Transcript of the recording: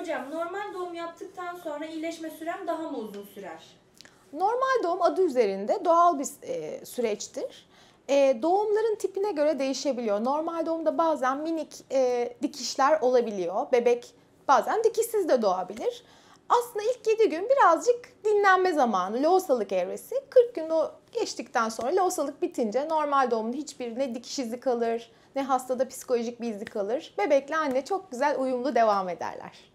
Hocam normal doğum yaptıktan sonra iyileşme sürem daha mı uzun sürer? Normal doğum adı üzerinde doğal bir süreçtir. Doğumların tipine göre değişebiliyor. Normal doğumda bazen minik dikişler olabiliyor. Bebek bazen dikişsiz de doğabilir. Aslında ilk 7 gün birazcık dinlenme zamanı, lohusalık evresi. 40 gün geçtikten sonra lohusalık bitince normal doğumun hiçbir ne dikiş izi kalır, ne hastada psikolojik bir izi kalır. Bebekle anne çok güzel uyumlu devam ederler.